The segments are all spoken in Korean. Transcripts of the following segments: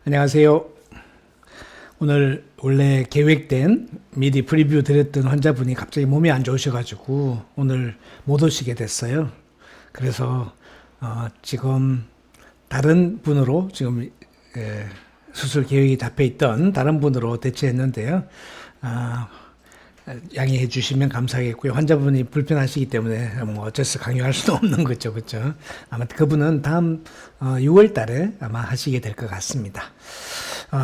안녕하세요. 오늘 원래 계획된 미리 프리뷰 드렸던 환자분이 갑자기 몸이 안 좋으셔가지고 오늘 못 오시게 됐어요. 그래서 지금 다른 분으로 지금 수술 계획이 잡혀 있던 다른 분으로 대체했는데요. 양해해 주시면 감사하겠고요. 환자분이 불편하시기 때문에 뭐 어쩔 수 강요할 수도 없는 거죠, 그렇죠? 아마 그분은 다음 6월 달에 아마 하시게 될 것 같습니다.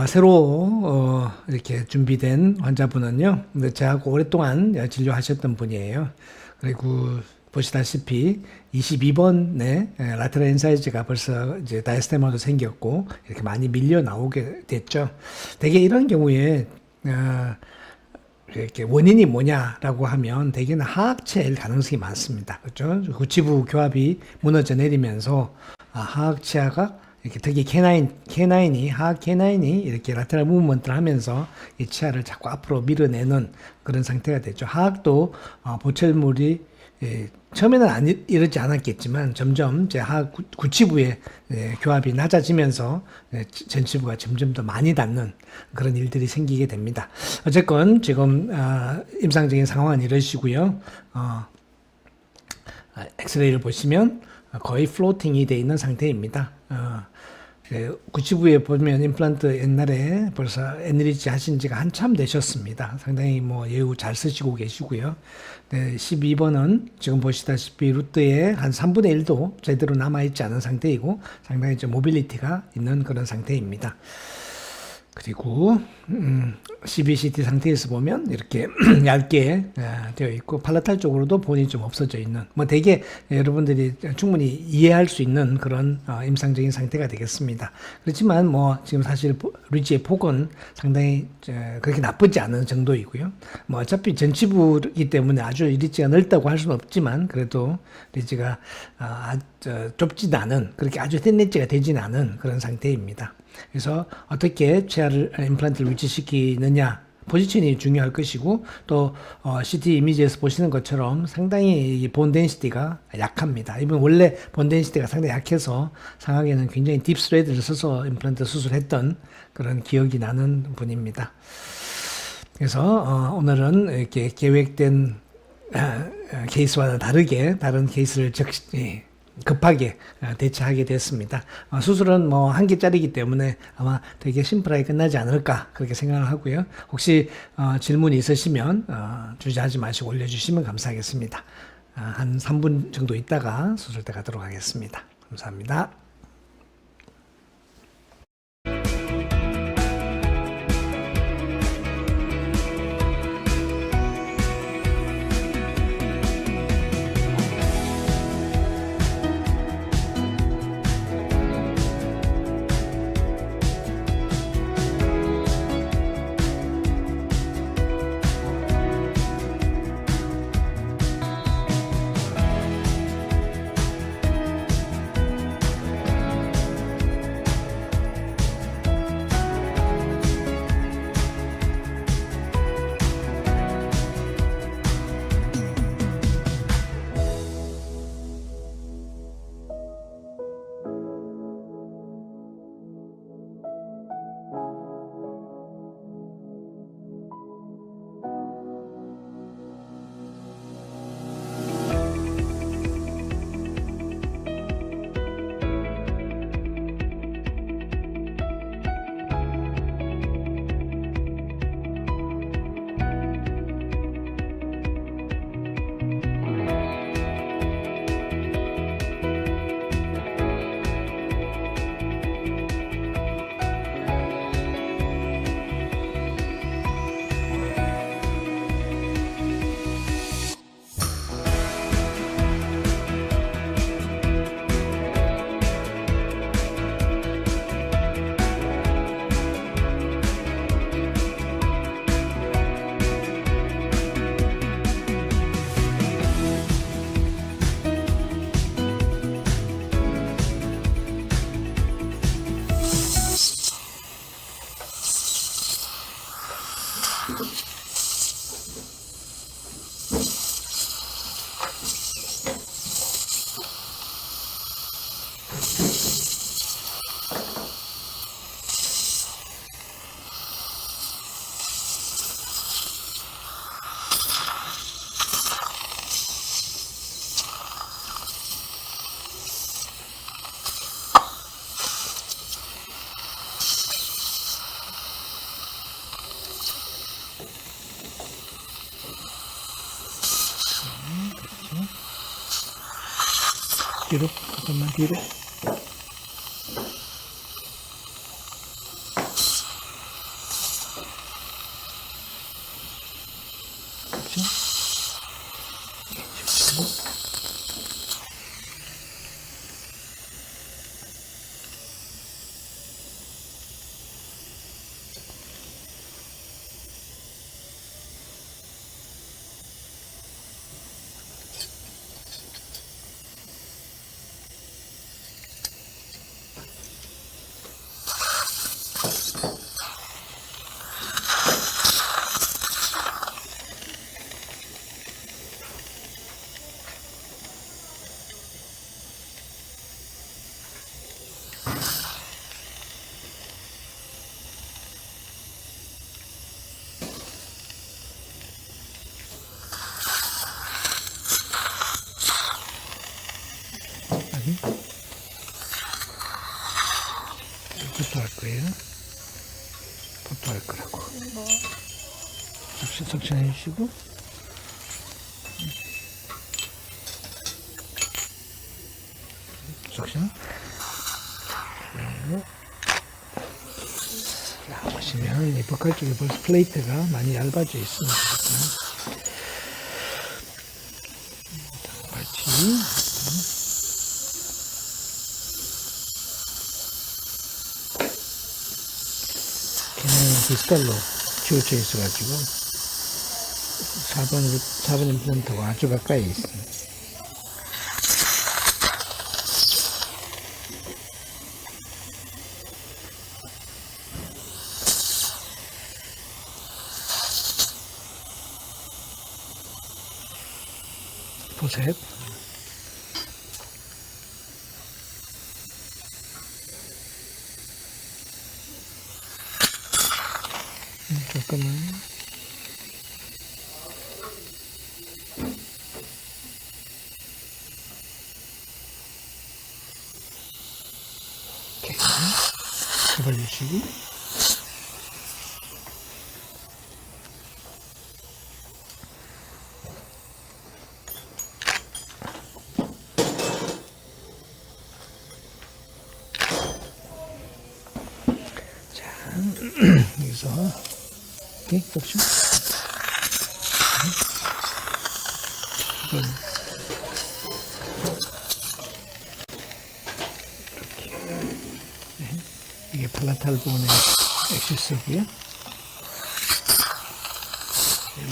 새로 이렇게 준비된 환자분은요, 저하고 오랫동안 진료하셨던 분이에요. 그리고 보시다시피 22번에 라테랄 인사이즈가 벌써 이제 다이스테마도 생겼고 이렇게 많이 밀려 나오게 됐죠. 대개 이런 경우에 이렇게 원인이 뭐냐라고 하면 대개는 하악체일 가능성이 많습니다. 그렇죠? 구치부 교합이 무너져 내리면서 하악치아가 이렇게 특히 하악 케나인이 이렇게 라테랄 무브먼트를 하면서 이 치아를 자꾸 앞으로 밀어내는 그런 상태가 되죠. 하악도 보철물이 처음에는 이러지 않았겠지만 점점 제 하악 구치부의 교합이 낮아지면서 전치부가 점점 더 많이 닿는 그런 일들이 생기게 됩니다. 어쨌건 지금 임상적인 상황은 이러시고요. 엑스레이를 보시면 거의 플로팅이 되어 있는 상태입니다. 구치부에 보면 임플란트 옛날에 벌써 엔리치 하신 지가 한참 되셨습니다. 상당히 예우 잘 쓰시고 계시고요. 12번은 지금 보시다시피 루트의 한 3분의 1도 제대로 남아있지 않은 상태이고 상당히 좀 모빌리티가 있는 그런 상태입니다. 그리고 CBCT 상태에서 보면 이렇게 얇게 되어 있고 팔라탈 쪽으로도 본이 좀 없어져 있는 되게 여러분들이 충분히 이해할 수 있는 그런 임상적인 상태가 되겠습니다. 그렇지만 지금 사실 리지의 폭은 상당히 그렇게 나쁘지 않은 정도이고요. 어차피 전치부이기 때문에 아주 리지가 넓다고 할 수는 없지만 그래도 리지가 좁지도 않은 그렇게 아주 센 리지가 되지는 않은 그런 상태입니다. 그래서 어떻게 치아를 임플란트를 위치시키느냐 포지션이 중요할 것이고 또 CT 이미지에서 보시는 것처럼 상당히 본 덴시티가 약합니다. 이분 원래 본 덴시티가 상당히 약해서 상하게는 굉장히 딥 스레드를 써서 임플란트 수술했던 그런 기억이 나는 분입니다. 그래서 오늘은 이렇게 계획된 케이스와는 다르게 다른 케이스를 급하게 대처하게 됐습니다. 수술은 한 개짜리이기 때문에 아마 되게 심플하게 끝나지 않을까 그렇게 생각을 하고요. 혹시 질문이 있으시면 주저하지 마시고 올려주시면 감사하겠습니다. 한 3분 정도 있다가 수술대 가도록 하겠습니다. 감사합니다. 뒤로, 잠깐만, 뒤로. 그렇죠? 아니, 포토할 거예요. 포토할 거라고. 석션해 주시고. 석션. 자, 보시면 이 벽화 쪽에 벌써 플레이트가 많이 얇아져 있습니다. 같이. 걔는 디스칼로 지워져 있어가지고 4번 임플란트가 아주 가까이 있습니다. 보셋. 잠깐만. 오케이. 잡아주시고. 여기서 오케이, 그렇죠? 이게 팔라탈 본의 엑시스고요.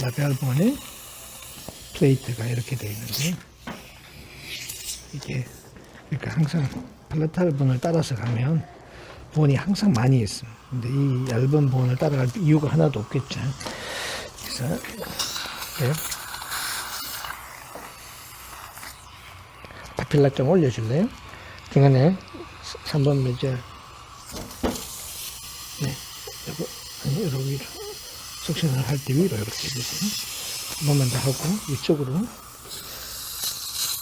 라비알 본의 플레이트가 이렇게 되어 있는데, 이게 그러니까 항상 팔라탈 본을 따라서 가면 본이 항상 많이 있습니다. 근데 이 얇은 본을 따라갈 이유가 하나도 없겠죠. 그래서 네. 파필라 좀 올려줄래요? 중간에 3번 매제 네, 요거 아니 요거 위로 석션을 할 때 위로 이렇게 해주세요. 한 번만 더 하고 이쪽으로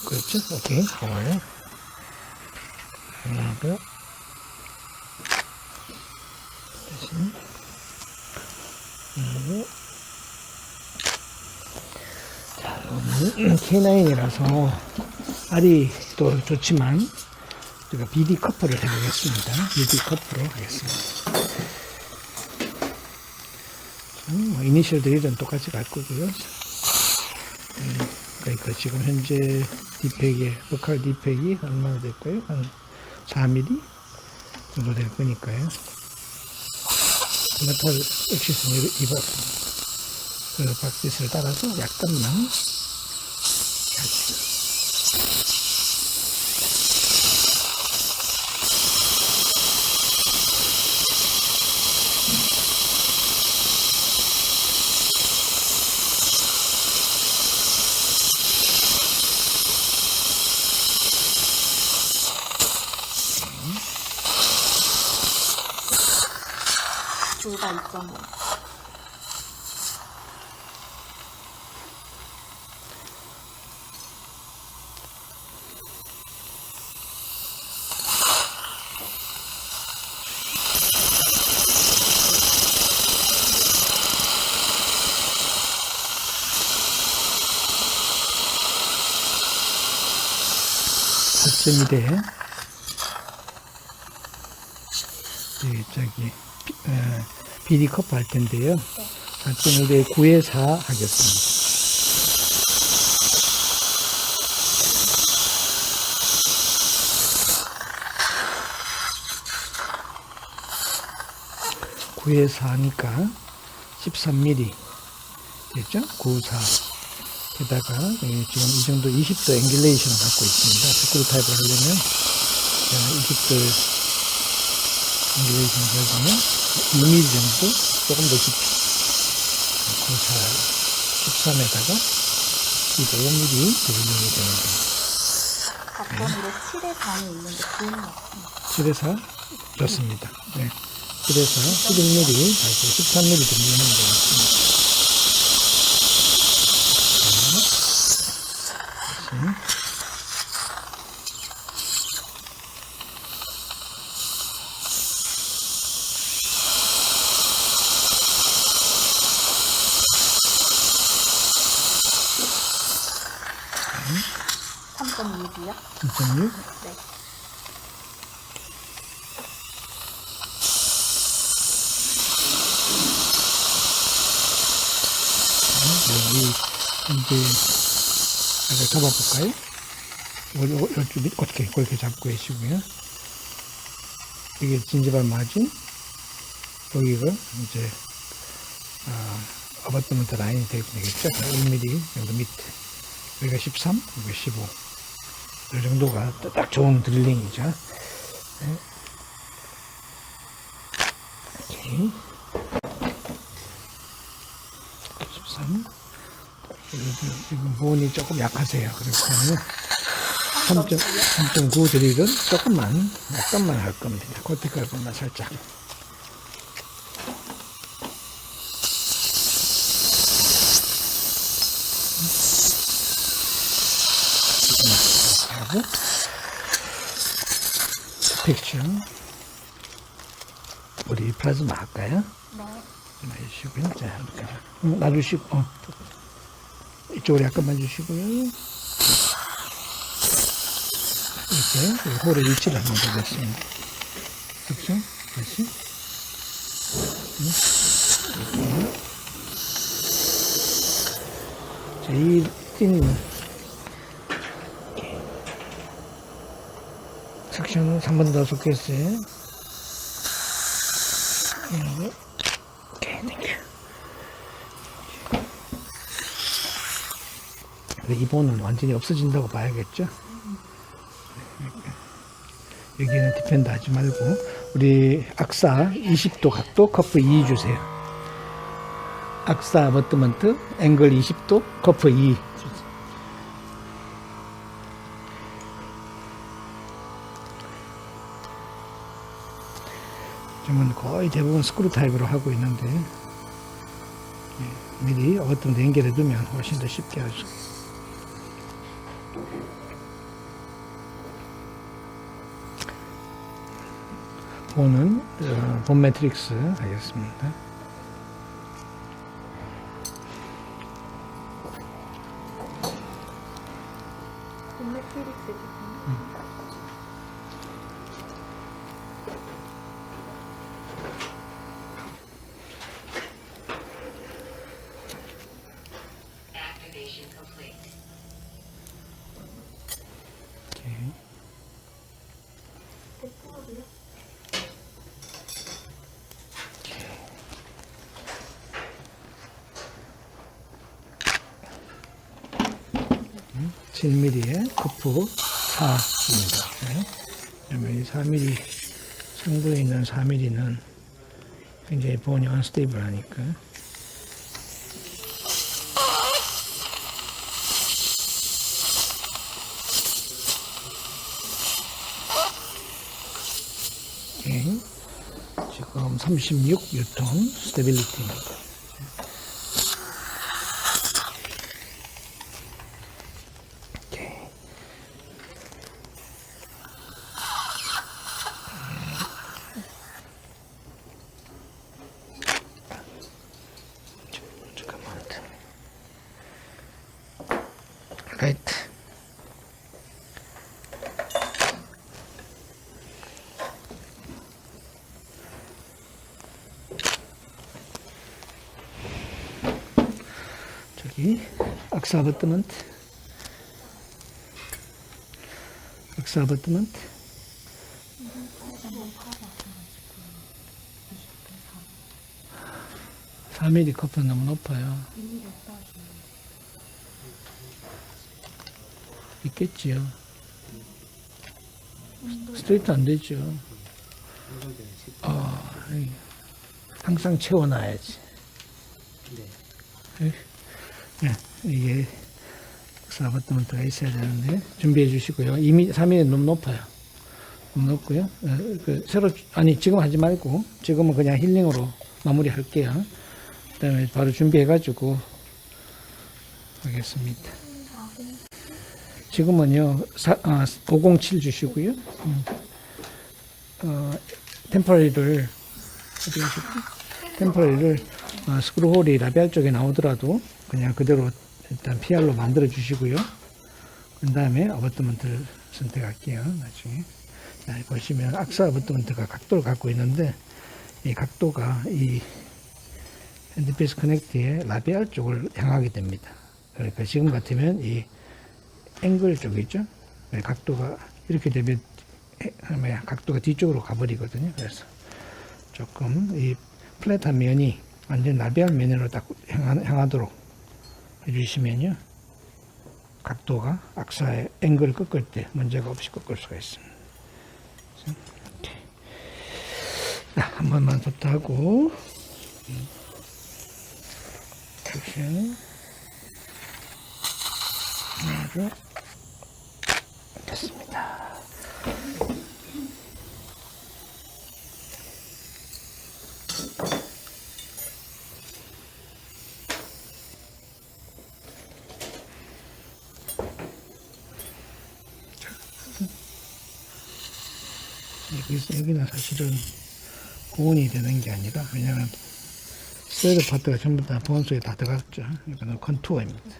그렇죠? 오케이. 하나 하고 자, K9이라서 알이 또 좋지만 제가 BD 커프를 해보겠습니다. BD 커프로 하겠습니다. 뭐 이니셜 드릴은 똑같이 갈 거고요. 그러니까 지금 현재 디팩이 버칼 디팩이 얼마나 될까요? 한 4mm 정도 될 거니까요. 메탈 엑시스는 입었습니다. 그 박스를 따라서 약간만 조가 있잖아. 같이 4.1에 저기 비디 커프 할 텐데요. 4.1에 9에 4 하겠습니다. 구에 4니까 13mm 됐죠? 9, 4 게다가 지금 이 정도 20도 앵귤레이션을 갖고 있습니다. 스크류 타입을 하려면 20도 앵귤레이션 걸리면 2mm 정도 조금 더 깊이 9, 4, 13에다가 15mm 드릴링이 되는 겁니다. 가끔으로 7의 4이 있는데 9는 없습니다. 7에 4 좋습니다. 네. 7에서 11mm 다시 13mm 정도는 되겠습니다. 다시 3.6이요? 3.6 네. 여기 이제 잡아볼까요? 이쪽 어떻게 그렇게 잡고 계시고요. 이게 진지발 마진, 여기가 이제 어바트먼트 라인이 되겠죠. 1mm 정도 밑에, 여기가 13, 여기가 15. 이 정도가 딱 좋은 드릴링이죠. 네. 오케이. 13. 지금 보온이 조금 약하세요. 그래서 3.9 드릴은 약간만 할 겁니다. 코티컬만 살짝. 하고 텍스처 우리 플라즈마 할까요? 네. 좀 해주시고요. 자, 이렇게 놔주시고 이쪽으로 약간만 주시고요. 이렇게 홀의 위치를 한번 보겠습니다. 그렇죠? 다시 자, 이 띵 섹션은 3번 더 섞였어요. 오케이, 땡큐. 이 본은 완전히 없어진다고 봐야겠죠. 여기는 디펜드 하지 말고 우리 악사 20도 각도 커프 2 주세요. 악사 어버트먼트 앵글 20도 커프 2 주세요. 지금은 거의 대부분 스크류 타입으로 하고 있는데 미리 어버트먼트 연결해 두면 훨씬 더 쉽게 할 수 있어요. 본은 본 매트릭스 하겠습니다. 오케이. 7mm의 커프 4입니다. 네. 그러면 이 4mm 상부에 있는 4mm는 굉장히 본이 언스테이블 하니까 오케이. 지금 36뉴턴 스테빌리티입니다. 라이트 여기 악스 아바트먼트, 악스 아바트먼트. 4mm 커프는 너무 높아요. 있겠지요. 스트레이트 안 되죠. 항상 채워놔야지. 네, 이게 아파트먼트가 있어야 되는데 준비해 주시고요. 3mm 너무 높아요. 너무 높고요. 지금 하지 말고 지금은 그냥 힐링으로 마무리할게요. 그다음에 바로 준비해가지고 하겠습니다. 지금은요 507 주시고요. 템퍼리를 어디 가실까? 템퍼리를 스크루홀이 라비알 쪽에 나오더라도 그냥 그대로 일단 PR로 만들어 주시고요. 그 다음에 어버트먼트를 선택할게요. 나중에. 자, 보시면 악스 어버트먼트가 각도를 갖고 있는데 이 각도가 이 핸드피스 커넥트의 라비알 쪽을 향하게 됩니다. 그러니까 지금 같으면 이 앵글 쪽이죠. 각도가 이렇게 되면 각도가 뒤쪽으로 가버리거든요. 그래서 조금 이 플랫한 면이 완전 라비알 면으로 딱 향하도록 해주시면요. 각도가 악사의 앵글을 꺾을 때 문제가 없이 꺾을 수가 있습니다. 이렇게. 자, 한 번만 더 하고 이렇게 하나, 됐습니다. 여기는 사실은 보온이 되는 게 아니라, 왜냐면 스웨드 파트가 전부 다 보온 속에 다 들어갔죠. 이거는 컨투어입니다.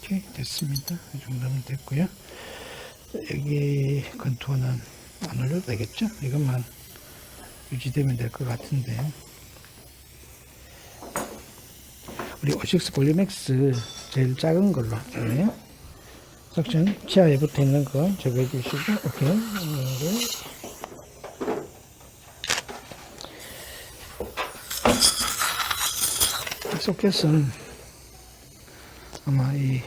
오케이, 됐습니다. 이 정도면 됐고요. 여기 컨투어는 안 올려도 되겠죠? 이것만 유지되면 될 것 같은데, 우리 O6 볼륨엑스 제일 작은 걸로 할게요. 석션 치아에 붙어 있는 거 제거해 주시고, 오케이. 소켓은 아마 이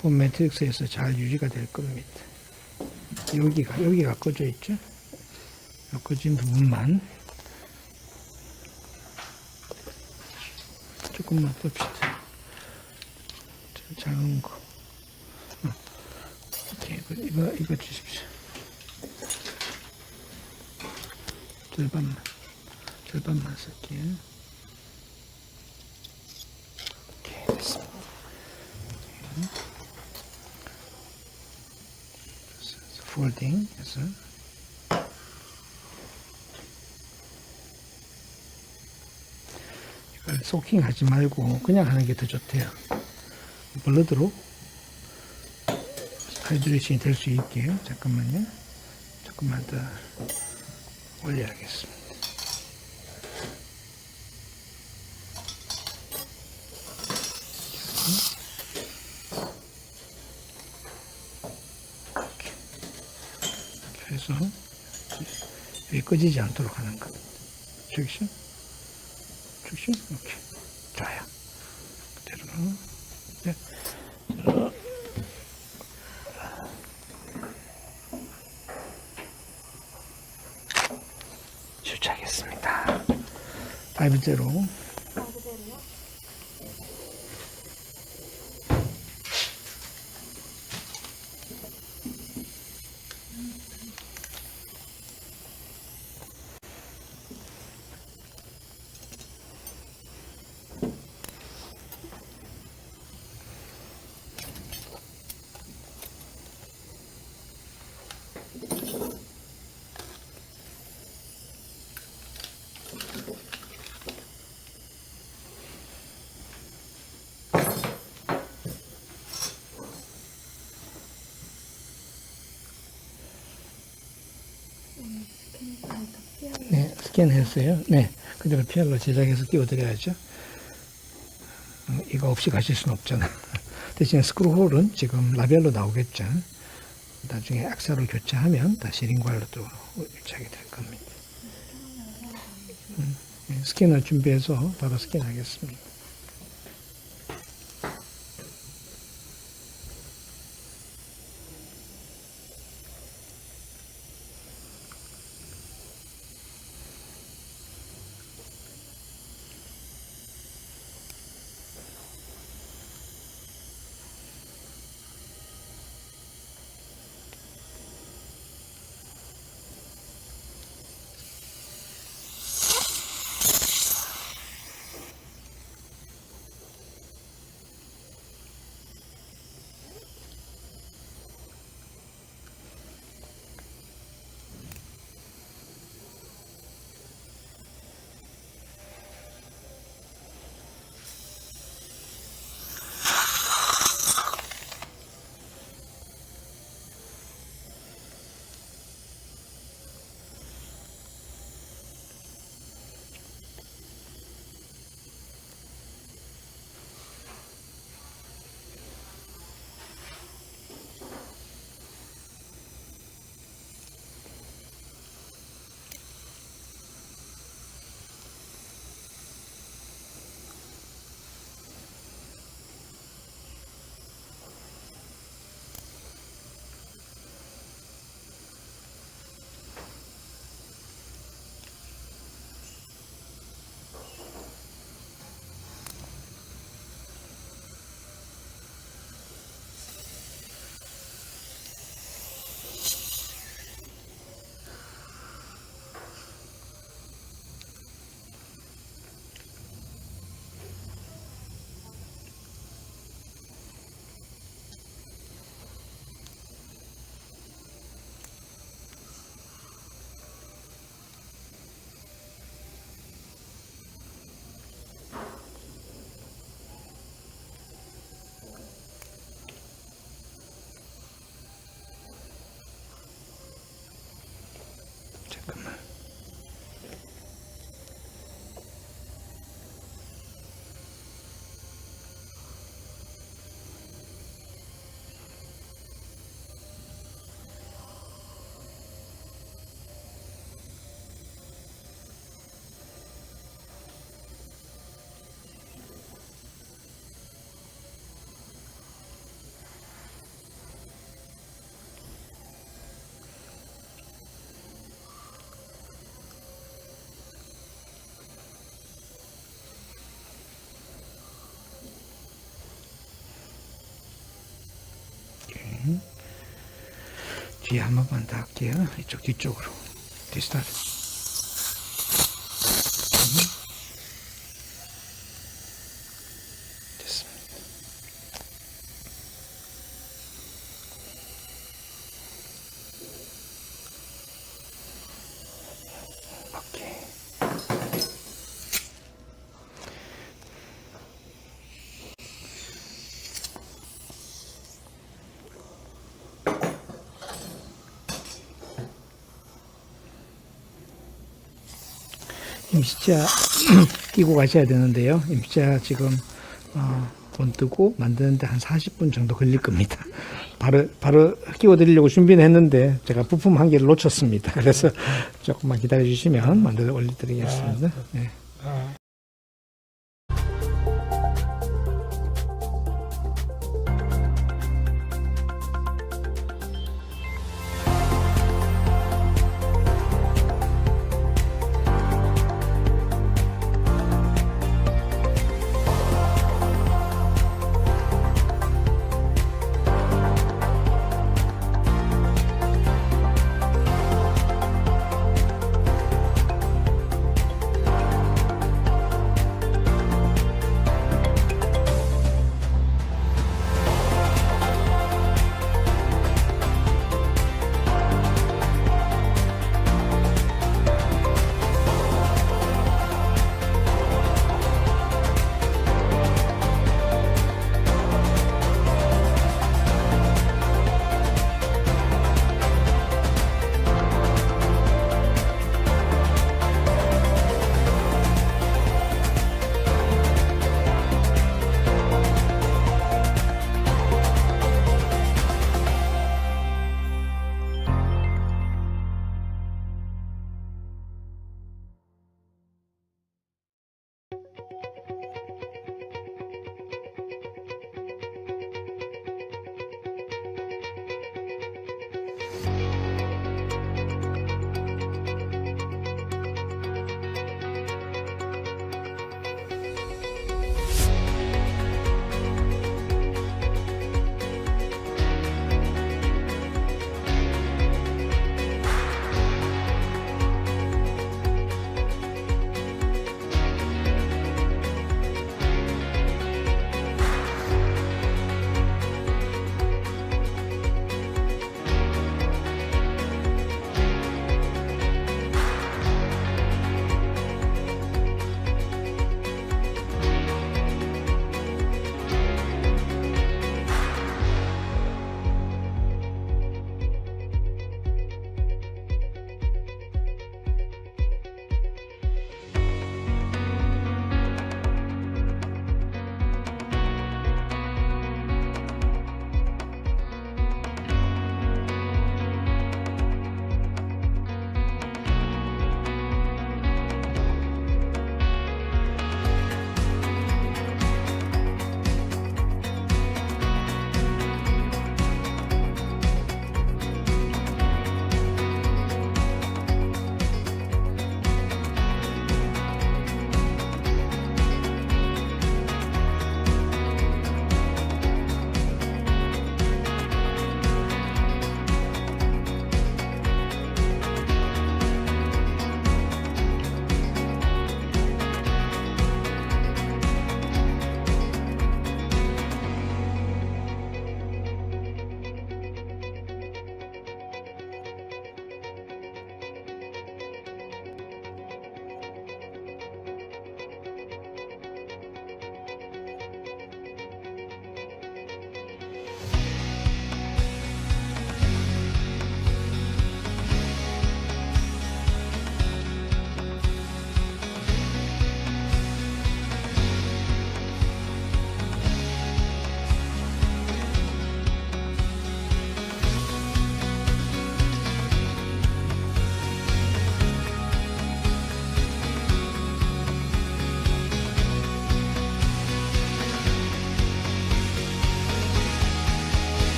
폼 매트릭스에서 잘 유지가 될 겁니다. 여기가 꺼져 있죠? 꺼진 부분만 조금만 봅시다. 작은 거. 오케이, 이거 주십시오. 절반만 쓸게요. 오케이, 됐습니다. 폴딩 해서 이걸 소킹 하지 말고 그냥 하는 게 더 좋대요. 블러드로 하이드레이션이 될 수 있게. 잠깐만요. 조금만 더 올려야겠습니다. 그래서 여기 꺼지지 않도록 하는 겁니다. 죽이죠? 오케이. 좋아요. 그대로. 네. 주차하겠습니다. 5-0. 스캔했어요. 네, 그대로 PR로 제작해서 끼워드려야죠. 이거 없이 가실 수는 없잖아. 대신 스크루홀은 지금 라벨로 나오겠죠. 나중에 악사로 교체하면 다시 링괄로 또 유치하게 될 겁니다. 스캐너 준비해서 바로 스캔하겠습니다. 잠깐만. 뒤에 한 번만 더 할게요. 이쪽 뒤쪽으로. 디스타트. 됐습니다. 오케이. 임시차 끼고 가셔야 되는데요. 임시차 지금 돈 뜨고 만드는데 한 40분 정도 걸릴 겁니다. 바로 끼워 드리려고 준비는 했는데 제가 부품 한 개를 놓쳤습니다. 그래서 조금만 기다려 주시면 만들어 올려 드리겠습니다. 네.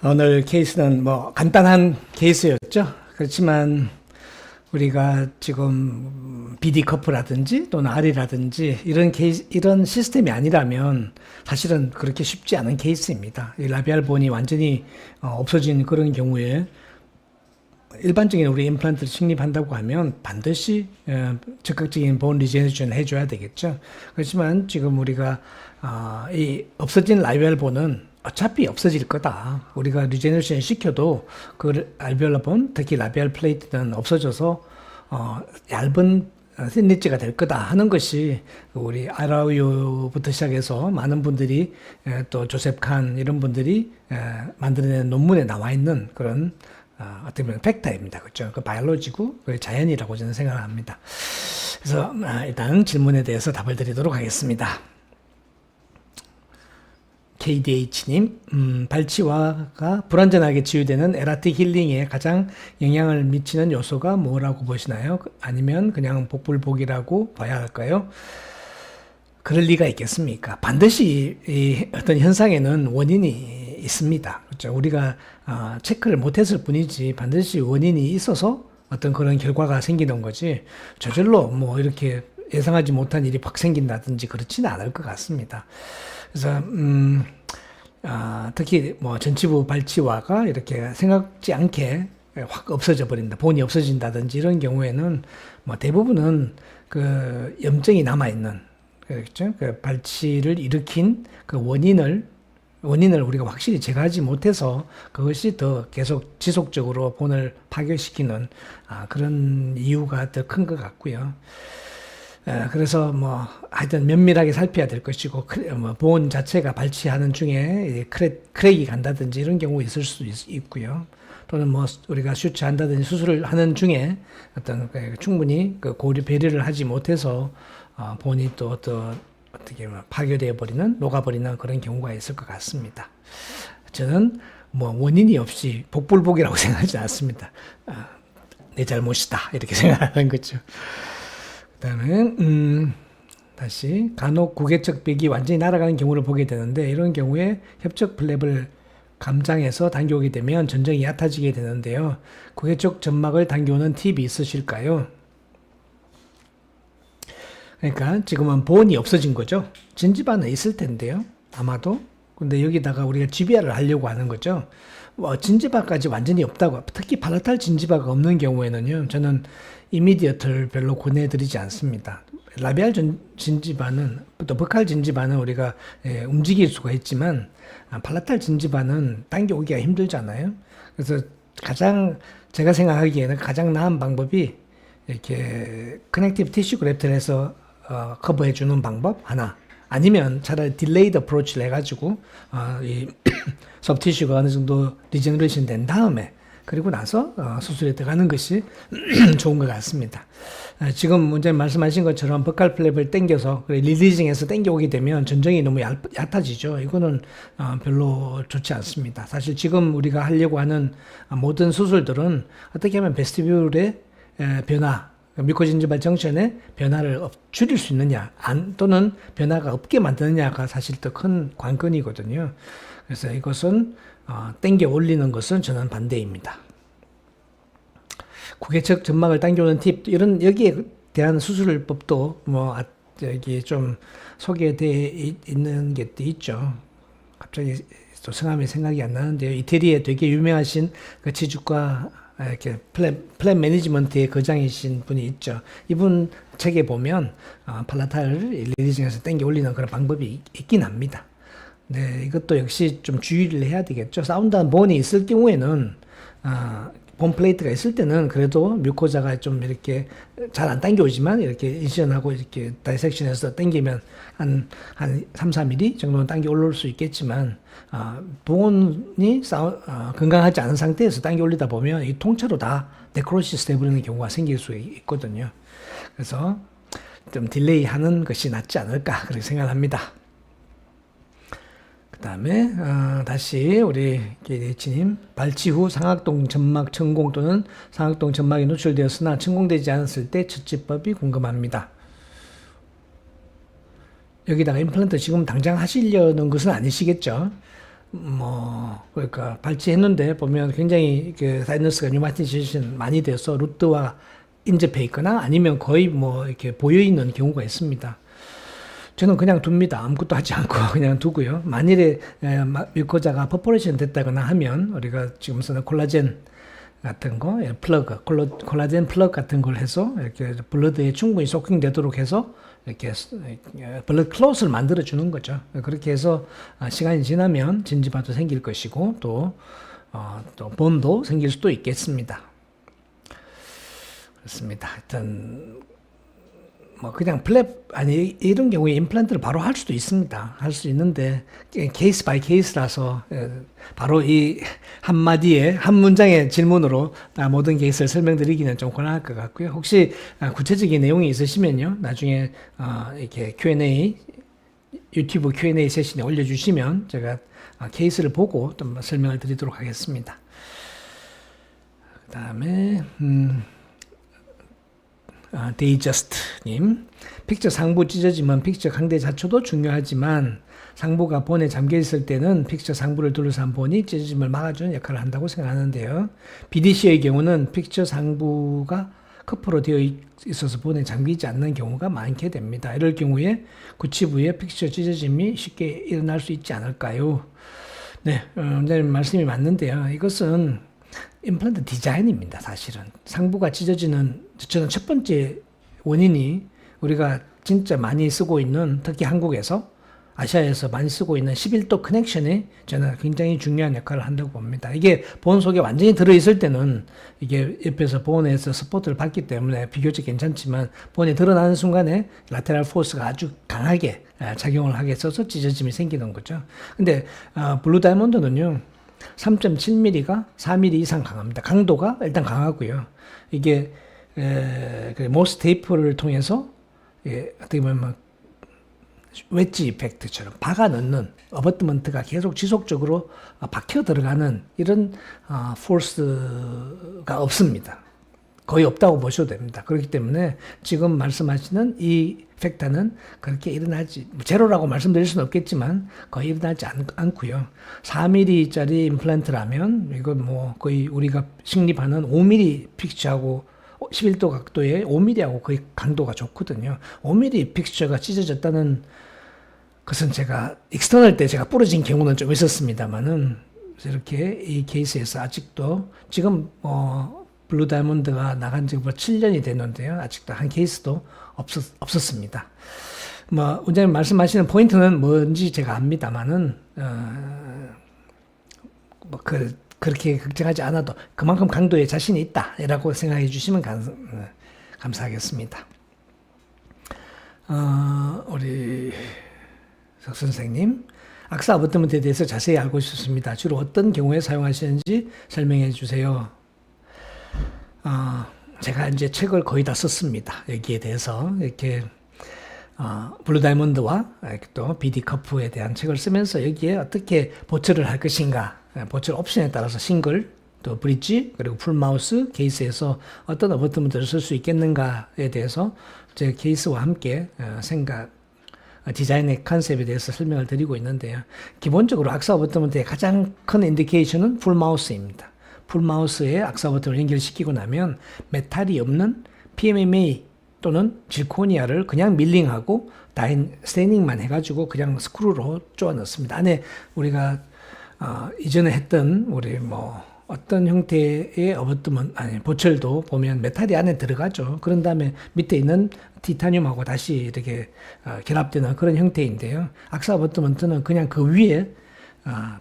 오늘 케이스는 뭐 간단한 케이스였죠. 그렇지만 우리가 지금 BD 커프라든지 또는 R이라든지 이런 케이스, 이런 시스템이 아니라면 사실은 그렇게 쉽지 않은 케이스입니다. 이 라비알 본이 완전히 없어진 그런 경우에 일반적인 우리 임플란트를 식립한다고 하면 반드시 적극적인 본 리제너레이션 해줘야 되겠죠. 그렇지만 지금 우리가 이 없어진 라비알 본은 어차피 없어질 거다. 우리가 리제너레이션 시켜도 그 알베올라 본, 특히 라비알 플레이트는 없어져서 얇은 샌리치가 될 거다 하는 것이 우리 아라우유부터 시작해서 많은 분들이 또 조셉 칸 이런 분들이 만들어낸 논문에 나와 있는 그런 어떻게 보면 팩터입니다. 그렇죠? 그 바이올로지고 그 자연이라고 저는 생각을 합니다. 그래서 일단 질문에 대해서 답을 드리도록 하겠습니다. KDH님, 발치와가 불완전하게 치유되는 에라틱 힐링에 가장 영향을 미치는 요소가 뭐라고 보시나요? 아니면 그냥 복불복이라고 봐야 할까요? 그럴 리가 있겠습니까? 반드시 이 어떤 현상에는 원인이 있습니다. 그렇죠? 우리가 체크를 못했을 뿐이지 반드시 원인이 있어서 어떤 그런 결과가 생기는 거지 저절로 뭐 이렇게 예상하지 못한 일이 확 생긴다든지 그렇지는 않을 것 같습니다. 그래서 특히 뭐 전치부 발치와가 이렇게 생각지 않게 확 없어져 버린다, 본이 없어진다든지 이런 경우에는 뭐 대부분은 그 염증이 남아 있는 그렇죠? 그 발치를 일으킨 그 원인을 우리가 확실히 제거하지 못해서 그것이 더 계속 지속적으로 본을 파괴시키는 그런 이유가 더 큰 것 같고요. 그래서 뭐 하여튼 면밀하게 살펴야 될 것이고 뭐 본 자체가 발치하는 중에 크랙이 간다든지 이런 경우 있을 수도 있고요. 또는 뭐 우리가 수치한다든지 수술을 하는 중에 어떤 충분히 그 고려 배려를 하지 못해서 본이 또 어떻게 파괴되어 버리는 녹아버리는 그런 경우가 있을 것 같습니다. 저는 뭐 원인이 없이 복불복이라고 생각하지 않습니다. 내 잘못이다 이렇게 생각하는 거죠. 그다음에 다시 간혹 구개척 벽이 완전히 날아가는 경우를 보게 되는데 이런 경우에 협적 플랩을 감장해서 당겨오게 되면 전정이 얕아지게 되는데요. 구개척 점막을 당겨오는 팁이 있으실까요? 그러니까 지금은 본이 없어진 거죠. 진지바는 있을 텐데요. 아마도. 근데 여기다가 우리가 GBR을 하려고 하는 거죠. 진지바까지 완전히 없다고. 특히 팔라탈 진지바가 없는 경우에는요. 저는 이미디어트를 별로 권해드리지 않습니다. 라비알 진지바는 또 버칼 진지바는 우리가 움직일 수가 있지만 팔라탈 진지바는 당겨오기가 힘들잖아요. 그래서 제가 생각하기에는 가장 나은 방법이 이렇게 커넥티브 티슈 그래프트를 해서 커버해 주는 방법 하나, 아니면 차라리 딜레이드 어프로치를 해가지고 이 소프티슈가 어느 정도 리제너레이션 된 다음에 그리고 나서 수술에 들어가는 것이 좋은 것 같습니다. 지금 문제 말씀하신 것처럼 버칼 플랩을 당겨서 릴리징해서 당겨오게 되면 전정이 너무 얕아지죠. 이거는 별로 좋지 않습니다. 사실 지금 우리가 하려고 하는 모든 수술들은 어떻게 하면 베스티뷸의 변화, 미코진지발 정션의 변화를 줄일 수 있느냐, 또는 변화가 없게 만드느냐가 사실 더 큰 관건이거든요. 그래서 이것은 당겨 올리는 것은 저는 반대입니다. 구개척 점막을 당겨오는 팁, 이런 여기에 대한 수술법도 여기 좀 소개되어 있는 게 또 있죠. 갑자기 또 성함이 생각이 안 나는데요. 이태리에 되게 유명하신 그 지주과 이렇게 플랜 매니지먼트의 거장이신 분이 있죠. 이분 책에 보면 팔라탈을 리리징해서 당겨 올리는 그런 방법이 있긴 합니다. 네, 이것도 역시 좀 주의를 해야 되겠죠. 사운드한 본이 있을 경우에는 본 플레이트가 있을 때는 그래도 뮤코자가 좀 이렇게 잘 안 당겨오지만 이렇게 인시전하고 이렇게 다이섹션해서 당기면 한 3, 4mm 정도는 당겨 올라올 수 있겠지만 본이 건강하지 않은 상태에서 당겨 올리다 보면 이 통째로 다 네크로시스 돼버리는 경우가 생길 수 있거든요. 그래서 좀 딜레이 하는 것이 낫지 않을까 그렇게 생각합니다. 그 다음에 다시 우리 KDH님, 발치 후 상악동 점막 천공 또는 상악동 점막이 노출되었으나 천공되지 않았을 때 처치법이 궁금합니다. 여기다가 임플란트 지금 당장 하시려는 것은 아니시겠죠? 그러니까 발치했는데 보면 굉장히 그 사이너스가 뉴마티제이션 많이 돼서 루트와 인접해 있거나 아니면 거의 이렇게 보여 있는 경우가 있습니다. 저는 그냥 둡니다. 아무것도 하지 않고 그냥 두고요. 만일에 뮤코자가 퍼포레이션 됐다거나 하면 우리가 지금 쓰는 콜라겐 같은 거, 플러그, 콜라겐 플러그 같은 걸 해서 이렇게 블러드에 충분히 소킹되도록 해서 이렇게 블러드 클롯을 만들어 주는 거죠. 그렇게 해서 시간이 지나면 진지바도 생길 것이고 또 본도 생길 수도 있겠습니다. 그렇습니다. 하여튼 그냥 이런 경우에 임플란트를 바로 할 수도 있습니다. 할 수 있는데 케이스 바이 케이스라서 바로 이 한마디에 한 문장의 질문으로 모든 케이스를 설명드리기는 좀 곤란할 것 같고요. 혹시 구체적인 내용이 있으시면요, 나중에 이렇게 Q&A 유튜브 Q&A 세션에 올려주시면 제가 케이스를 보고 좀 설명을 드리도록 하겠습니다. 그 다음에 데이저스트님, 픽처 상부 찢어짐은 픽처 강대 자초도 중요하지만 상부가 본에 잠겨 있을 때는 픽처 상부를 둘러싼 본이 찢어짐을 막아주는 역할을 한다고 생각하는데요. BDC의 경우는 픽처 상부가 커프로 되어 있어서 본에 잠기지 않는 경우가 많게 됩니다. 이럴 경우에 구치부에 픽처 찢어짐이 쉽게 일어날 수 있지 않을까요? 네, 원장님 말씀이 맞는데요. 이것은 임플란트 디자인입니다. 사실은 상부가 찢어지는 저는 첫 번째 원인이 우리가 진짜 많이 쓰고 있는, 특히 한국에서 아시아에서 많이 쓰고 있는 11도 커넥션이 저는 굉장히 중요한 역할을 한다고 봅니다. 이게 본 속에 완전히 들어있을 때는 이게 옆에서 본에서 서포트를 받기 때문에 비교적 괜찮지만 본에 드러나는 순간에 라테랄 포스가 아주 강하게 작용을 하게 써서 찢어짐이 생기는 거죠. 근데 블루 다이몬드는요, 3.7mm가 4mm 이상 강합니다. 강도가 일단 강하고요. 이게 모스 테이프를 통해서 어떻게 보면 웨지 이펙트처럼 박아 넣는 어버트먼트가 계속 지속적으로 박혀 들어가는 이런 포스가 없습니다. 거의 없다고 보셔도 됩니다. 그렇기 때문에 지금 말씀하시는 이 팩터는 그렇게 일어나지, 제로라고 말씀드릴 수는 없겠지만 거의 일어나지 않고요. 4mm짜리 임플란트라면 이건 거의 우리가 식립하는 5mm 픽처하고 11도 각도의 5mm하고 거의 강도가 좋거든요. 5mm 픽처가 찢어졌다는 것은 제가 익스터널 때 제가 부러진 경우는 좀 있었습니다만은 이렇게 이 케이스에서 아직도 지금 블루 다이몬드가 나간 지 7년이 됐는데요. 아직도 한 케이스도 없었습니다. 원장님 말씀하시는 포인트는 뭔지 제가 압니다만은, 그렇게 걱정하지 않아도 그만큼 강도에 자신이 있다라고 생각해 주시면 감사하겠습니다. 우리 석 선생님, 악사 어버트먼트에 대해서 자세히 알고 싶습니다. 주로 어떤 경우에 사용하시는지 설명해 주세요. 제가 이제 책을 거의 다 썼습니다. 여기에 대해서 이렇게 블루 다이몬드와 또 BD 커프에 대한 책을 쓰면서 여기에 어떻게 보철을 할 것인가, 보철 옵션에 따라서 싱글, 또 브릿지, 그리고 풀마우스 케이스에서 어떤 어버트먼트를 쓸 수 있겠는가에 대해서 제 케이스와 함께 디자인의 컨셉에 대해서 설명을 드리고 있는데요. 기본적으로 악사 어버트먼트의 가장 큰 인디케이션은 풀마우스입니다. 풀마우스에 악사 버튼을 연결시키고 나면 메탈이 없는 PMMA 또는 질코니아를 그냥 밀링하고 스테이닝만 해가지고 그냥 스크루로 쪼아 넣습니다. 안에 우리가 이전에 했던 우리 어떤 형태의 보철도 보면 메탈이 안에 들어가죠. 그런 다음에 밑에 있는 티타늄하고 다시 이렇게 결합되는 그런 형태인데요. 악사 어버트먼트는 그냥 그 위에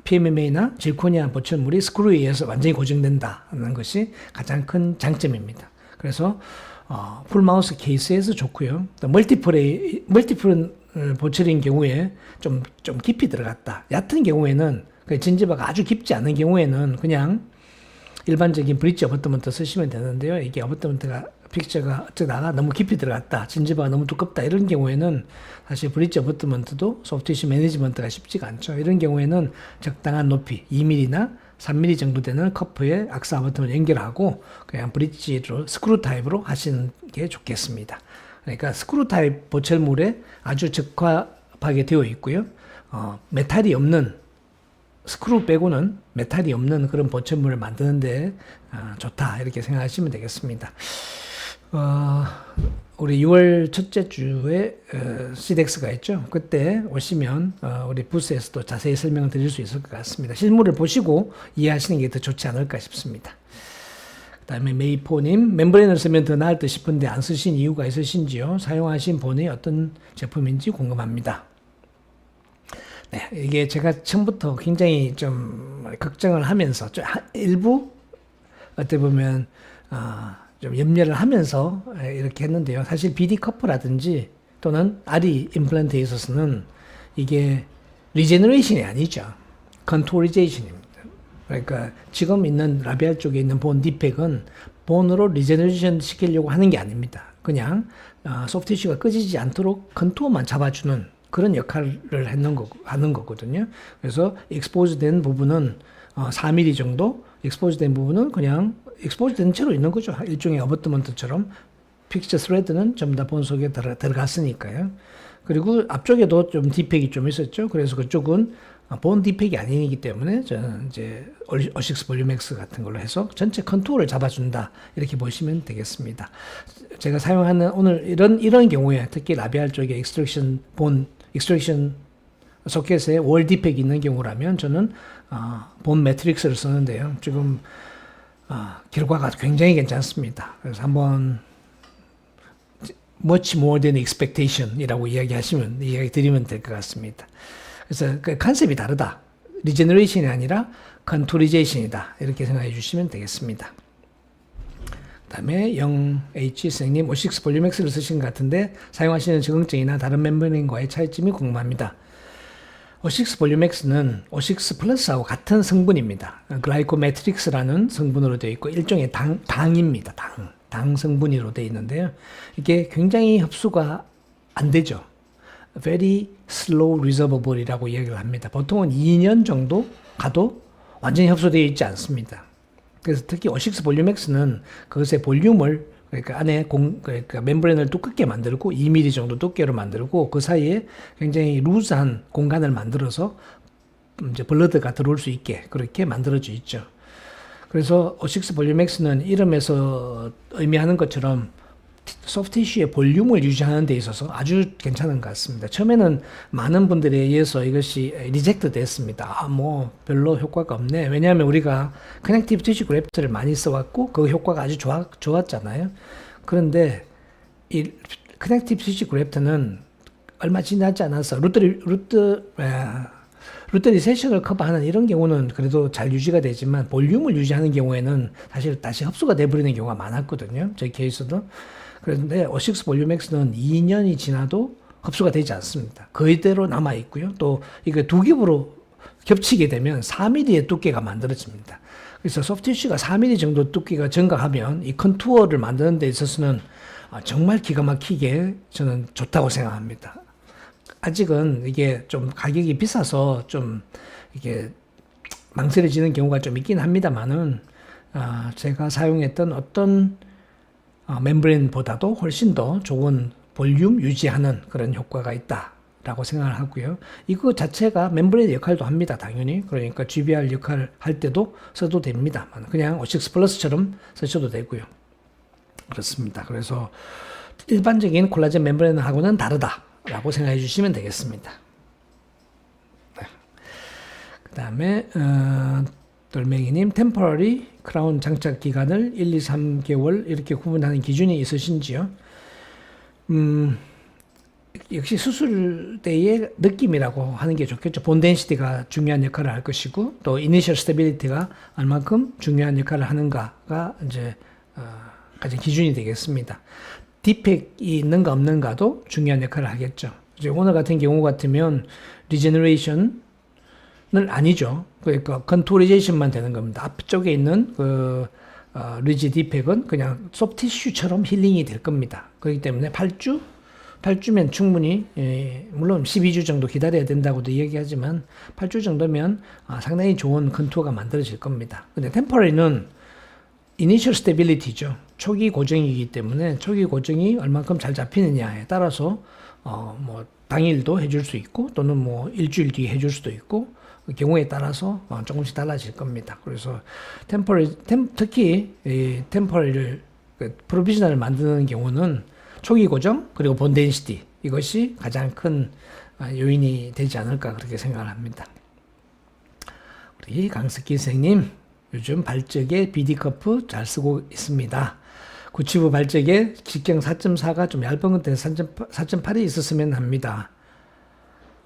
PMMA나 질코니아 보철물이 스크루에 의해서 완전히 고정된다는 것이 가장 큰 장점입니다. 그래서 풀마우스 케이스에서 좋고요. 또 멀티플 보철인 경우에 좀 깊이 들어갔다. 얕은 경우에는 진지바가 아주 깊지 않은 경우에는 그냥 일반적인 브릿지 어버트먼트 쓰시면 되는데요. 이게 어버트먼트가 픽처가 어쩌다가 너무 깊이 들어갔다, 진지바가 너무 두껍다, 이런 경우에는 사실 브릿지 어버트먼트도 소프트티슈 매니지먼트가 쉽지가 않죠. 이런 경우에는 적당한 높이 2mm나 3mm 정도 되는 커프에 악사 어버트먼트 연결하고 그냥 브릿지로 스크루 타입으로 하시는 게 좋겠습니다. 그러니까 스크루 타입 보철물에 아주 적합하게 되어 있고요. 메탈이 없는 스크루 빼고는 메탈이 없는 그런 보철물을 만드는데 좋다 이렇게 생각하시면 되겠습니다. 우리 6월 첫째 주에 CDEX가 있죠. 그때 오시면 우리 부스에서도 자세히 설명을 드릴 수 있을 것 같습니다. 실물을 보시고 이해하시는 게 더 좋지 않을까 싶습니다. 그 다음에 메이포님, 멤브레인을 쓰면 더 나을 듯 싶은데 안 쓰신 이유가 있으신지요? 사용하신 본이 어떤 제품인지 궁금합니다. 네, 이게 제가 처음부터 굉장히 좀 걱정을 하면서 일부 어떻게 보면 좀 염려를 하면서 이렇게 했는데요. 사실 BD 커프라든지 또는 RE 임플란트에 있어서는 이게 리제너레이션이 아니죠. 컨토리제이션입니다. 그러니까 지금 있는 라비알 쪽에 있는 본 디펙은 본으로 리제너레이션 시키려고 하는 게 아닙니다. 그냥 소프트 티슈가 꺼지지 않도록 컨투어만 잡아주는 그런 역할을 하는 거거든요. 그래서 익스포즈 된 부분은 4mm 정도, 익스포즈 된 부분은 그냥 익스포즈 된 채로 있는 거죠. 일종의 어버트먼트처럼 픽처 스레드는 전부 다 본 속에 들어갔으니까요. 그리고 앞쪽에도 좀 디펙이 좀 있었죠. 그래서 그쪽은 본 디펙이 아니기 때문에 저는 이제 어식스 볼륨 X 같은 걸로 해서 전체 컨투어를 잡아준다 이렇게 보시면 되겠습니다. 제가 사용하는 오늘 이런 경우에 특히 라비알 쪽에 익스트랙션 소켓에 월 디펙이 있는 경우라면 저는 본 매트릭스를 쓰는데요. 지금 결과가 굉장히 괜찮습니다. 그래서 한번 much more than expectation이라고 이야기 드리면 될 것 같습니다. 그래서 그 컨셉이 다르다. 리제너레이션이 아니라 컨토리제이션이다. 이렇게 생각해 주시면 되겠습니다. 그 다음에 0H 선생님, O6 볼륨 X를 쓰신 것 같은데 사용하시는 적응증이나 다른 멤브레인과의 차이점이 궁금합니다. O6 볼륨 X는 O6 플러스하고 같은 성분입니다. 글라이코메트릭스라는 성분으로 되어 있고 일종의 당입니다. 당 성분으로 되어 있는데요. 이게 굉장히 흡수가 안 되죠. Very slow resorbable이라고 얘기를 합니다. 보통은 2년 정도 가도 완전히 흡수되어 있지 않습니다. 그래서 특히 O6 볼륨 X는 그것의 볼륨을 그러니까 안에 그러니까 멤브레인을 두껍게 만들고 2mm 정도 두께로 만들고 그 사이에 굉장히 루즈한 공간을 만들어서 이제 블러드가 들어올 수 있게 그렇게 만들어져 있죠. 그래서 O6 볼륨 X는 이름에서 의미하는 것처럼 소프트 티슈의 볼륨을 유지하는 데 있어서 아주 괜찮은 것 같습니다. 처음에는 많은 분들에 의해서 이것이 리젝트 됐습니다. 뭐 별로 효과가 없네. 왜냐하면 우리가 커넥티브 티슈 그래프트를 많이 써왔고 그 효과가 아주 좋았잖아요. 그런데 이 커넥티브 티슈 그래프트는 얼마 지나지 않아서 루트 리세션을 커버하는 이런 경우는 그래도 잘 유지가 되지만 볼륨을 유지하는 경우에는 사실 다시 흡수가 돼버리는 경우가 많았거든요. 저희 케이스도. 그런데 O6 볼륨 X는 2년이 지나도 흡수가 되지 않습니다. 그대로 남아 있고요. 또 이게 두 겹으로 겹치게 되면 4mm의 두께가 만들어집니다. 그래서 소프트티슈가 4mm 정도 두께가 증가하면 이 컨투어를 만드는 데 있어서는 정말 기가 막히게 저는 좋다고 생각합니다. 아직은 이게 좀 가격이 비싸서 좀 이게 망설여지는 경우가 좀 있긴 합니다만은 제가 사용했던 어떤 멤브레인보다도 훨씬 더 좋은 볼륨 유지하는 그런 효과가 있다라고 생각을 하고요. 이거 자체가 멤브레인 역할도 합니다. 당연히. 그러니까 GBR 역할을 할 때도 써도 됩니다. 그냥 O6 플러스처럼 쓰셔도 되고요. 그렇습니다. 그래서 일반적인 콜라겐 멤브레인하고는 다르다라고 생각해 주시면 되겠습니다. 네. 그 다음에 돌멩이님, 템포러리 크라운 장착 기간을 1, 2, 3개월 이렇게 구분하는 기준이 있으신지요? 역시 수술 때의 느낌이라고 하는 게 좋겠죠. 본 덴시티가 중요한 역할을 할 것이고 또 이니셜 스테빌리티가 얼만큼 중요한 역할을 하는가가 이제 가장 기준이 되겠습니다. 디펙이 있는가 없는가도 중요한 역할을 하겠죠. 이제 오늘 같은 경우 같으면 리제너레이션 는 아니죠. 그러니까 컨토리제이션만 되는 겁니다. 앞쪽에 있는 그 리지 디펙은 그냥 소프티슈처럼 힐링이 될 겁니다. 그렇기 때문에 8주면 충분히 물론 12주 정도 기다려야 된다고도 얘기하지만 8주 정도면 상당히 좋은 컨투어가 만들어질 겁니다. 근데 템포러리는 이니셜 스테빌리티죠. 초기 고정이기 때문에 초기 고정이 얼만큼 잘 잡히느냐에 따라서 뭐 당일도 해줄 수 있고 또는 뭐 일주일 뒤에 해줄 수도 있고 경우에 따라서 조금씩 달라질 겁니다. 그래서 특히 이 템포럴을 프로비저널을 만드는 경우는 초기 고정 그리고 본 덴시티 이것이 가장 큰 요인이 되지 않을까 그렇게 생각을 합니다. 우리 강석기 선생님 요즘 발적에 BD 커프 잘 쓰고 있습니다. 구치부 발적에 직경 4.4가 좀 얇은 것 때문에 4.8이 있었으면 합니다.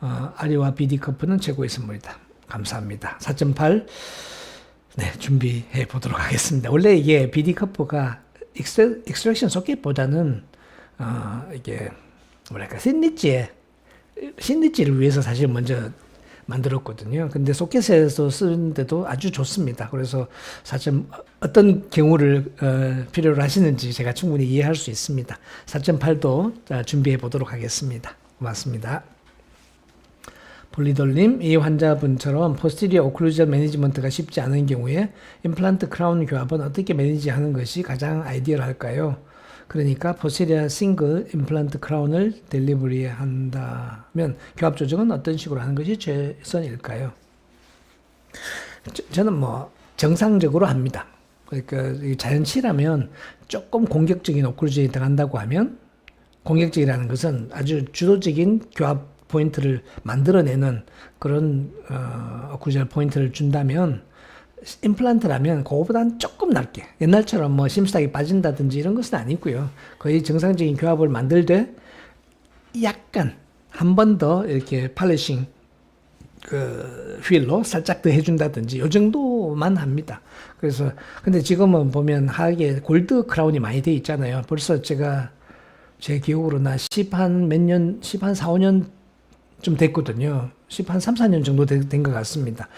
아리와 BD 커프는 최고의 선물이다. 감사합니다. 4.8 네, 준비해 보도록 하겠습니다. 원래 이게 BD 커프가 익스트랙션 소켓보다는 이게 뭐랄까 샌드위치를 위해서 사실 먼저 만들었거든요. 근데 소켓에서 쓰는데도 아주 좋습니다. 그래서 사실 어떤 경우를 필요로 하시는지 제가 충분히 이해할 수 있습니다. 4.8도 준비해 보도록 하겠습니다. 고맙습니다. 볼리돌님, 이 환자분처럼 포스티리어 오클루전 매니지먼트가 쉽지 않은 경우에 임플란트 크라운 교합은 어떻게 매니지하는 것이 가장 아이디어할까요? 그러니까 포스티리어 싱글 임플란트 크라운을 델리버리 한다면 교합 조정은 어떤 식으로 하는 것이 최선일까요? 저는 뭐 정상적으로 합니다. 그러니까 자연치라면 조금 공격적인 오클루전이 들어간다고 하면 공격적이라는 것은 아주 주도적인 교합 포인트를 만들어내는 그런 오클루전 포인트를 준다면 임플란트라면 그거보다는 조금 낮게 옛날처럼 뭐 심스닥이 빠진다든지 이런 것은 아니고요. 거의 정상적인 교합을 만들 때 약간 한 번 더 이렇게 팔리싱 휠로 살짝 더 해준다든지 요 정도만 합니다. 그래서 근데 지금은 보면 하악에 골드 크라운이 많이 돼 있잖아요. 벌써 제가 제 기억으로는 10한 4, 5년 좀 됐거든요. 10한 3, 4년 정도 된 것 같습니다.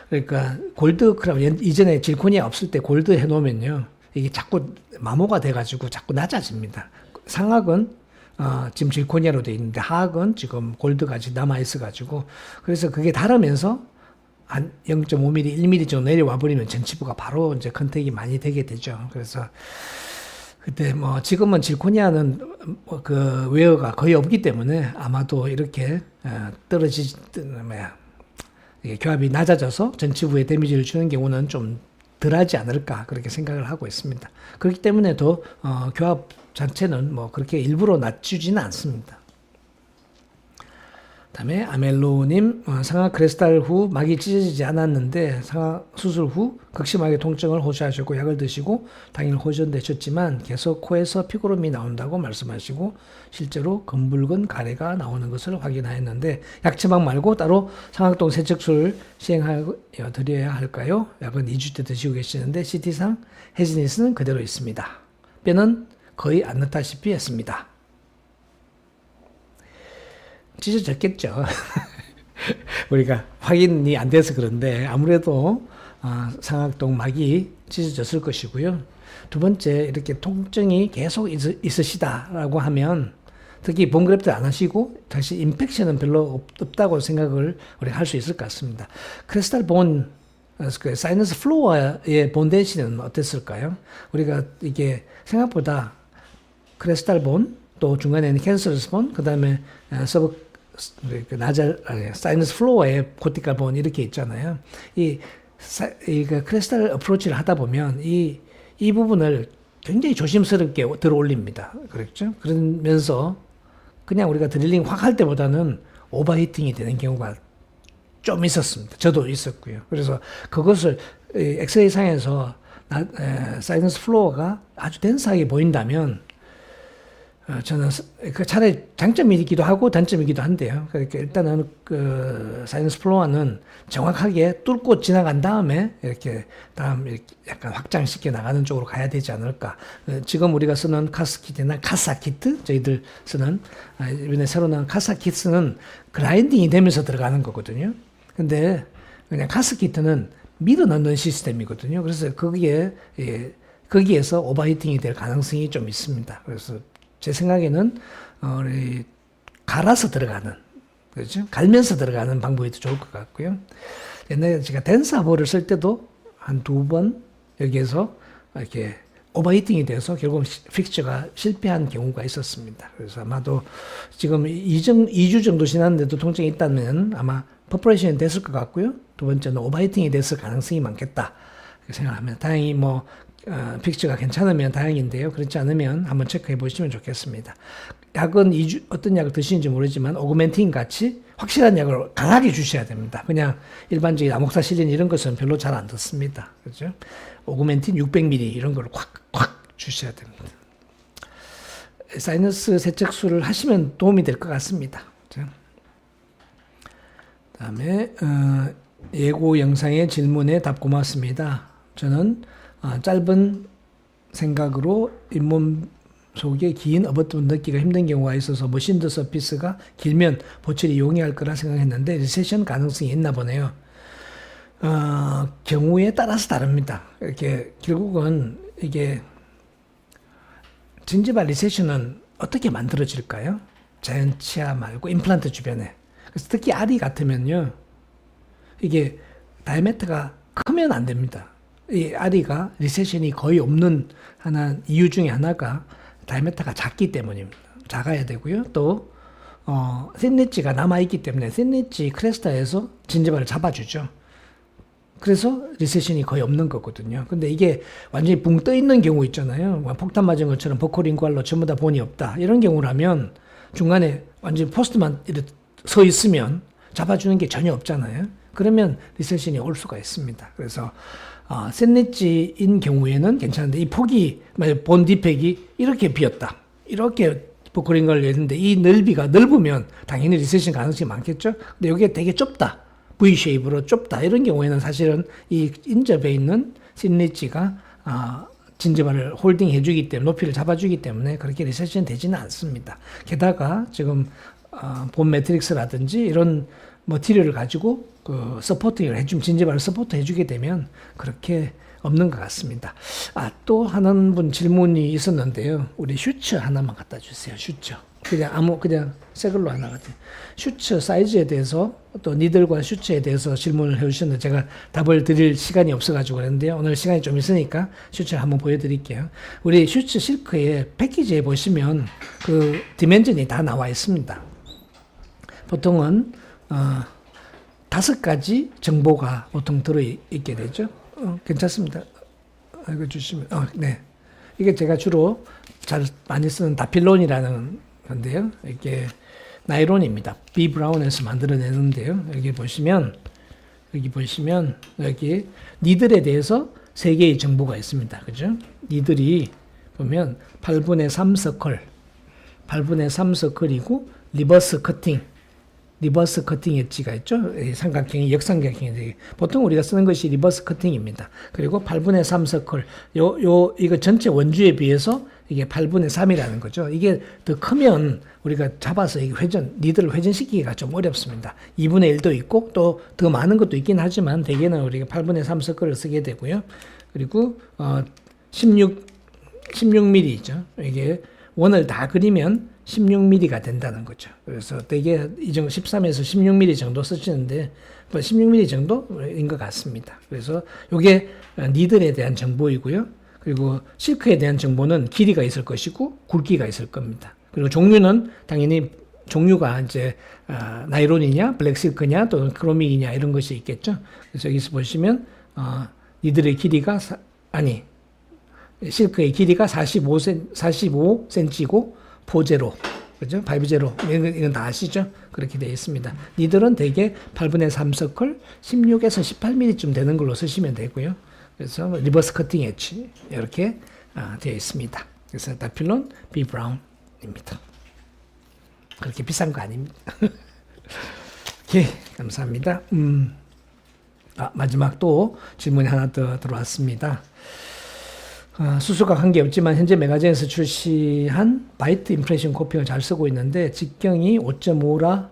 그러니까 골드 크라운 이전에 질코니아 없을 때 골드 해놓으면요 이게 자꾸 마모가 돼가지고 자꾸 낮아집니다. 상악은 지금 질코니아로 돼 있는데 하악은 지금 골드까지 남아 있어가지고 그래서 그게 다르면서 한 0.5mm, 1mm 정도 내려와 버리면 전치부가 바로 이제 컨택이 많이 되게 되죠. 그래서 그때 뭐 지금은 질코니아는 그 웨어가 거의 없기 때문에 아마도 이렇게 교합이 낮아져서 전치부에 데미지를 주는 경우는 좀 덜하지 않을까 그렇게 생각을 하고 있습니다. 그렇기 때문에 더 교합 자체는 뭐 그렇게 일부러 낮추지는 않습니다. 다음에 아멜로님, 상하 크레스탈 후 막이 찢어지지 않았는데 상하 수술 후 극심하게 통증을 호소하셨고 약을 드시고 당일 호전되셨지만 계속 코에서 피고름이 나온다고 말씀하시고 실제로 검붉은 가래가 나오는 것을 확인하였는데 약 처방 말고 따로 상악동 세척술을 시행하여 드려야 할까요? 약은 2주째 드시고 계시는데 CT상 헤지니스는 그대로 있습니다. 뼈는 거의 안 넣다시피 했습니다. 찢어졌겠죠. 우리가 확인이 안 돼서 그런데 아무래도 상악동 막이 찢어졌을 것이고요. 두 번째 이렇게 통증이 계속 있으시다라고 하면 특히 본그래프트 안 하시고 다시 인펙션은 별로 없다고 생각을 우리가 할 수 있을 것 같습니다. 크리스탈 본 사이너스 플로어의 본 덴시티는 어땠을까요? 우리가 이게 생각보다 크리스탈 본 또 중간에는 캔서러스 본, 그 다음에 사이너스 플로어에 코티칼 본 이렇게 있잖아요. 이 크리스탈 어프로치를 하다 보면 이 부분을 굉장히 조심스럽게 들어 올립니다. 그렇죠? 그러면서 그냥 우리가 드릴링 확 할 때보다는 오버히팅이 되는 경우가 좀 있었습니다. 저도 있었고요. 그래서 그것을 엑스레이 상에서 사이너스 플로어가 아주 덴스하게 보인다면 저는 그 차라리 장점이기도 하고 단점이기도 한데요. 그러니까 일단은 그 사이너스 플로어는 정확하게 뚫고 지나간 다음에 이렇게 다음 이렇게 약간 확장시켜 나가는 쪽으로 가야 되지 않을까. 지금 우리가 쓰는 카스키트나 카사키트 저희들 쓰는 이번에 새로 나온 카사키트는 그라인딩이 되면서 들어가는 거거든요. 근데 그냥 카스키트는 밀어 넣는 시스템이거든요. 그래서 거기에서 오버히팅이 될 가능성이 좀 있습니다. 그래서 제 생각에는 우리 갈아서 들어가는, 그렇죠? 갈면서 들어가는 방법이 더 좋을 것 같고요. 옛날에 제가 덴사볼을 쓸 때도 한 2번 여기에서 이렇게 오버히팅이 돼서 결국 픽처가 실패한 경우가 있었습니다. 그래서 아마도 지금 2주 정도 지났는데도 통증이 있다면 아마 퍼포레이션이 됐을 것 같고요. 두 번째는 오버히팅이 됐을 가능성이 많겠다 생각합니다. 다행히 뭐 픽처가 괜찮으면 다행인데요. 그렇지 않으면 한번 체크해 보시면 좋겠습니다. 약은 어떤 약을 드시는지 모르지만 오그멘틴 같이 확실한 약을 강하게 주셔야 됩니다. 그냥 일반적인 아목사실린 이런 것은 별로 잘 안 듣습니다. 그죠? 오그멘틴 600ml 이런 걸 콱콱 주셔야 됩니다. 사이너스 세척술을 하시면 도움이 될 것 같습니다. 그죠? 다음에 예고 영상의 질문에 답 고맙습니다. 저는 짧은 생각으로 잇몸 속에 긴 어버텀을 넣기가 힘든 경우가 있어서 머신드 서피스가 길면 보철이 용이할 거라 생각했는데 리세션 가능성이 있나 보네요. 경우에 따라서 다릅니다. 이렇게 결국은 이게 진지발 리세션은 어떻게 만들어질까요? 자연 치아 말고 임플란트 주변에. 그래서 특히 아리 같으면요, 이게 다이아메트가 크면 안 됩니다. 이 아리가 리세션이 거의 없는 이유 중에 하나가 다이아메트가 작기 때문입니다. 작아야 되고요. 또 샌니치가 남아있기 때문에 샌니치 크레스타에서 진지발을 잡아주죠. 그래서 리세션이 거의 없는 거거든요. 근데 이게 완전히 붕 떠 있는 경우 있잖아요. 폭탄 맞은 것처럼 버코링구알로 전부 다 본이 없다. 이런 경우라면 중간에 완전히 포스트만 이렇게 서 있으면 잡아주는 게 전혀 없잖아요. 그러면 리세션이 올 수가 있습니다. 그래서 샌니치인 경우에는 괜찮은데 이 폭이 본 디팩이 이렇게 비었다. 이렇게 버코링 걸 했는데 이 넓이가 넓으면 당연히 리세션 가능성이 많겠죠. 근데 이게 되게 좁다. V 쉐입으로 좁다. 이런 경우에는 사실은 이 인접에 있는 샌니치가 진지발을 홀딩 해주기 때문에 높이를 잡아주기 때문에 그렇게 리세션 되지는 않습니다. 게다가 지금 본 매트릭스라든지 이런 머티리얼을 가지고 그 서포트를 해주면 진지발을 서포트 해주게 되면 그렇게 없는 것 같습니다. 또 하는 분 질문이 있었는데요. 우리 슈츠 하나만 갖다 주세요. 슈츠. 그냥 새 걸로 하나 같아요. 슈츠 사이즈에 대해서 또 니들과 슈츠에 대해서 질문을 해주셨는데 제가 답을 드릴 시간이 없어가지고 그랬는데요. 오늘 시간이 좀 있으니까 슈츠를 한번 보여드릴게요. 우리 슈츠 실크의 패키지에 보시면 그 디멘전이 다 나와 있습니다. 보통은 5가지 정보가 보통 들어있게 되죠. 괜찮습니다. 이거 주시면, 네. 이게 제가 주로 많이 쓰는 다필론이라는 건데요. 이게 나이론입니다. B 브라운에서 만들어내는데요. 여기 보시면, 여기 니들에 대해서 3개의 정보가 있습니다. 그죠? 니들이 보면 8분의 3 서클, 8분의 3 서클이고, 리버스 커팅 엣지가 있죠. 삼각형이 역삼각형이 보통 우리가 쓰는 것이 리버스 커팅입니다. 그리고 8분의 3 서클. 이거 전체 원주에 비해서 이게 8분의 3이라는 거죠. 이게 더 크면 우리가 잡아서 니들을 회전시키기가 좀 어렵습니다. 2분의 1도 있고 또 더 많은 것도 있긴 하지만 대개는 우리가 8분의 3 서클을 쓰게 되고요. 그리고 16mm죠. 이게 원을 다 그리면 16mm가 된다는 거죠. 그래서 되게 이 정도 13에서 16mm 정도 쓰시는데 16mm 정도인 것 같습니다. 그래서 이게 니들에 대한 정보이고요. 그리고 실크에 대한 정보는 길이가 있을 것이고 굵기가 있을 겁니다. 그리고 종류는 당연히 종류가 이제 나이론이냐, 블랙실크냐, 또는 크로믹이냐 이런 것이 있겠죠. 그래서 여기서 보시면 니들의 길이가 실크의 길이가 45cm고 포제로, 그죠? 바이브제로 이건 다 아시죠? 그렇게 되어 있습니다. 니들은 대개 8분의 3 서클 16에서 18mm쯤 되는 걸로 쓰시면 되고요. 그래서 리버스 커팅 엣지 이렇게 되어 있습니다. 그래서 다필론 B 브라운입니다. 그렇게 비싼 거 아닙니다. 예, 감사합니다. 마지막 또 질문이 하나 더 들어왔습니다. 수술과 관계없지만 현재 메가젠에서 출시한 바이트 임프레션 코핑을 잘 쓰고 있는데 직경이 5.5라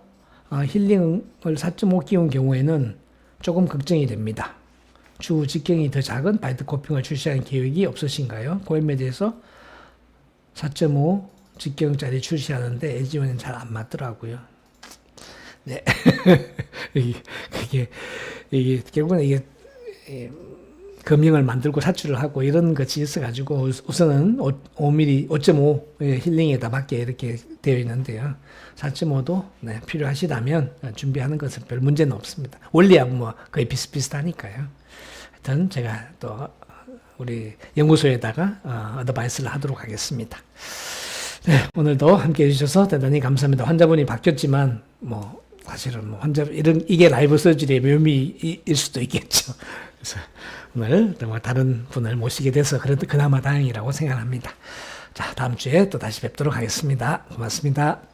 힐링을 4.5 끼운 경우에는 조금 걱정이 됩니다. 추후 직경이 더 작은 바이트 코핑을 출시할 계획이 없으신가요? 고엠메드에서 4.5 직경짜리 출시하는데 LG원은 잘 안 맞더라고요. 네. 이게 결국은 이게 금형을 만들고 사출을 하고 이런 것이 있어가지고 우선은 5mm, 5.5 힐링에다 맞게 이렇게 되어 있는데요. 4.5도 네, 필요하시다면 준비하는 것은 별 문제는 없습니다. 원리하고 뭐 거의 비슷비슷하니까요. 하여튼 제가 또 우리 연구소에다가 어드바이스를 하도록 하겠습니다. 네, 오늘도 함께 해주셔서 대단히 감사합니다. 환자분이 바뀌었지만 뭐 사실은 뭐 이게 라이브 서저리의 묘미일 수도 있겠죠. 그래서 오늘 정말 다른 분을 모시게 돼서 그나마 다행이라고 생각합니다. 자, 다음 주에 또 다시 뵙도록 하겠습니다. 고맙습니다.